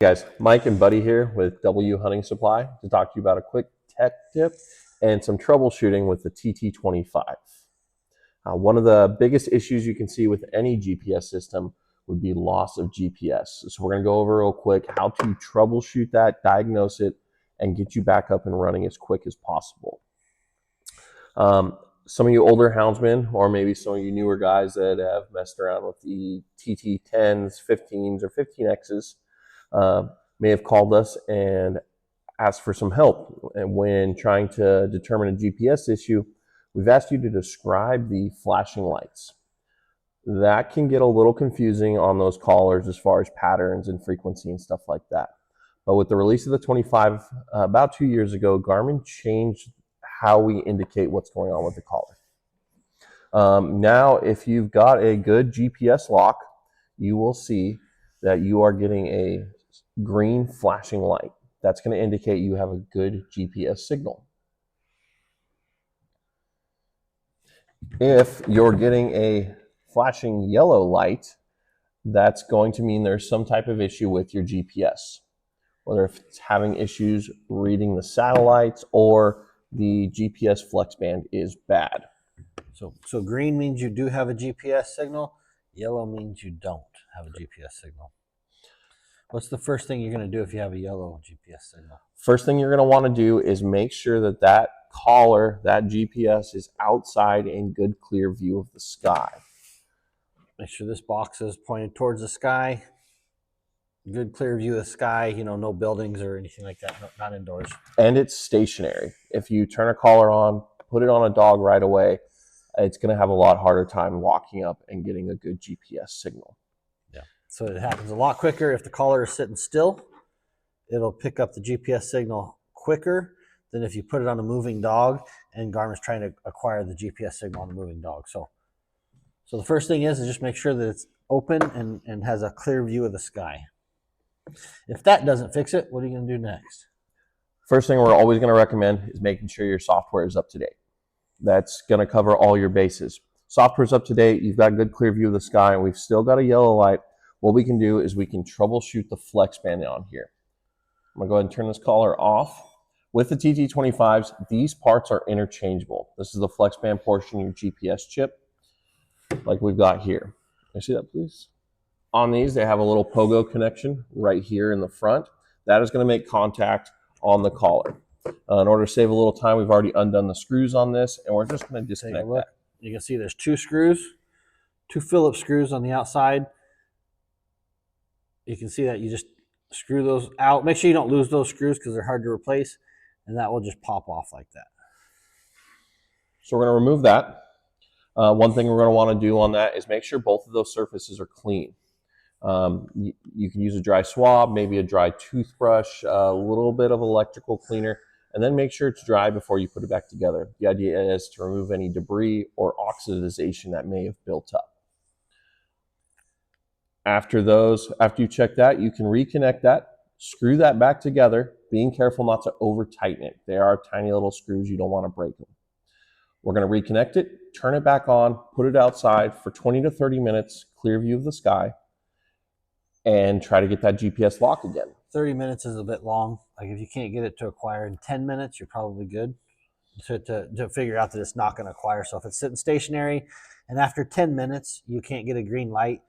Guys, Mike and Buddy here with W Hunting Supply to talk to you about a quick tech tip and some troubleshooting with the TT25. One of the biggest issues you can see with any GPS system would be loss of GPS. So we're going to go over real quick how to troubleshoot that, diagnose it, and get you back up and running as quick as possible. Some of you older houndsmen, or maybe some of you newer guys that have messed around with the TT10s, 15s, or 15Xs, may have called us and asked for some help. And when trying to determine a GPS issue, we've asked you to describe the flashing lights. That can get a little confusing on those collars as far as patterns and frequency and stuff like that. But with the release of the 25 about 2 years ago, Garmin changed how we indicate what's going on with the collar. Now, if you've got a good GPS lock, you will see that you are getting a green flashing light. That's going to indicate you have a good GPS signal. If you're getting a flashing yellow light, that's going to mean there's some type of issue with your GPS, whether if it's having issues reading the satellites or the GPS Flex Band is bad. So green means you do have a GPS signal. Yellow means you don't have a GPS signal. What's the first thing you're going to do if you have a yellow GPS signal? First thing you're going to want to do is make sure that that collar, that GPS, is outside in good clear view of the sky. Make sure this box is pointed towards the sky. Good clear view of the sky, you know, no buildings or anything like that, not indoors. And it's stationary. If you turn a collar on, put it on a dog right away, it's going to have a lot harder time locking up and getting a good GPS signal. Yeah. So it happens a lot quicker if the collar is sitting still. It'll pick up the GPS signal quicker than if you put it on a moving dog and Garmin's trying to acquire the GPS signal on the moving dog. So the first thing is just make sure that it's open and has a clear view of the sky. If that doesn't fix it, what are you going to do next? First thing we're always going to recommend is making sure your software is up to date. That's going to cover all your bases. Software's up to date, you've got good clear view of the sky, and we've still got a yellow light. What we can do is we can troubleshoot the Flex Band on here. I'm going to go ahead and turn this collar off. With the TT25s, these parts are interchangeable. This is the Flex Band portion of your GPS chip, like we've got here. Can you see that, please? On these, they have a little pogo connection right here in the front. That is going to make contact on the collar. In order to save a little time, we've already undone the screws on this, and we're just going to disconnect that. You can see there's two screws, two Phillips screws on the outside. You can see that you just screw those out. Make sure you don't lose those screws because they're hard to replace, and that will just pop off like that. So we're going to remove that. One thing we're going to want to do on that is make sure both of those surfaces are clean. You can use a dry swab, maybe a dry toothbrush, a little bit of electrical cleaner, and then make sure it's dry before you put it back together. The idea is to remove any debris or oxidization that may have built up. After you check that, you can reconnect that, screw that back together, being careful not to over tighten it. They are tiny little screws, you don't want to break them. We're going to reconnect it, turn it back on, put it outside for 20 to 30 minutes, clear view of the sky, and try to get that GPS lock again. 30 minutes is a bit long. Like if you can't get it to acquire in 10 minutes, you're probably good to figure out that it's not going to acquire. So if it's sitting stationary and after 10 minutes you can't get a green light,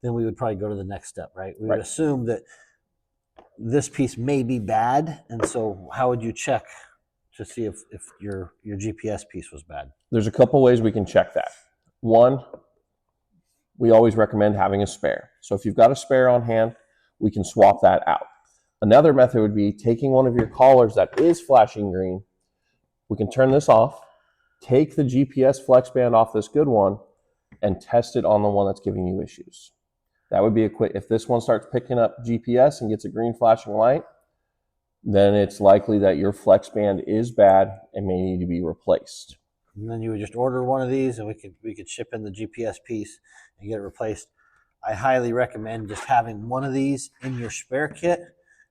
then we would probably go to the next step, right? We would assume that this piece may be bad. And so how would you check to see if your GPS piece was bad? There's a couple ways we can check that. One, we always recommend having a spare. So if you've got a spare on hand, we can swap that out. Another method would be taking one of your collars that is flashing green. We can turn this off, take the GPS Flex Band off this good one, and test it on the one that's giving you issues. That would be a quick, if this one starts picking up GPS and gets a green flashing light, then it's likely that your Flex Band is bad and may need to be replaced. And then you would just order one of these and we could ship in the GPS piece and get it replaced. I highly recommend just having one of these in your spare kit.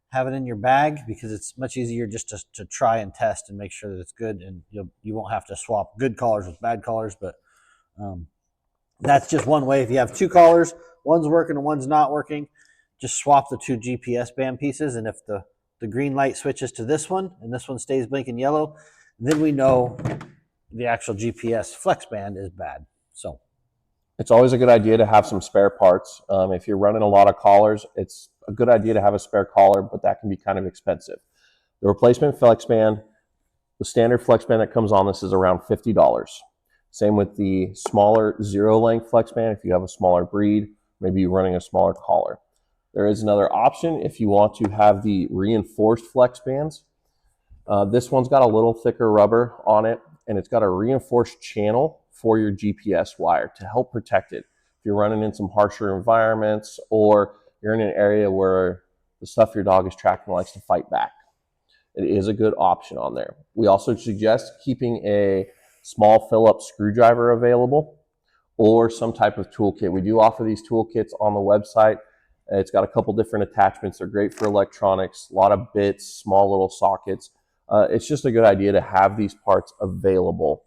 Have it in your bag because it's much easier just to try and test and make sure that it's good, and you won't have to swap good collars with bad collars. But that's just one way. If you have two collars, one's working and one's not working, just swap the two GPS band pieces, and if the green light switches to this one and this one stays blinking yellow, then we know the actual GPS Flex Band is bad. So it's always a good idea to have some spare parts. If you're running a lot of collars, it's a good idea to have a spare collar, but that can be kind of expensive. The replacement Flex Band, the standard Flex Band that comes on this is around $50. Same with the smaller zero length Flex Band if you have a smaller breed, maybe you're running a smaller collar. There is another option if you want to have the reinforced Flex Bands. This one's got a little thicker rubber on it, and it's got a reinforced channel for your GPS wire to help protect it. If you're running in some harsher environments or you're in an area where the stuff your dog is tracking likes to fight back, it is a good option on there. We also suggest keeping a small Phillips screwdriver available or some type of toolkit. We do offer these toolkits on the website. It's got a couple different attachments. They're great for electronics, a lot of bits, small little sockets. It's just a good idea to have these parts available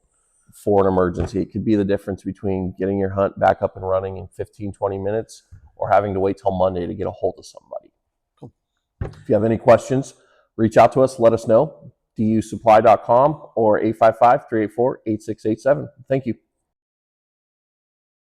for an emergency. It could be the difference between getting your hunt back up and running in 15, 20 minutes or having to wait till Monday to get a hold of somebody. Cool. If you have any questions, reach out to us, let us know, dusupply.com or 855-384-8687. Thank you.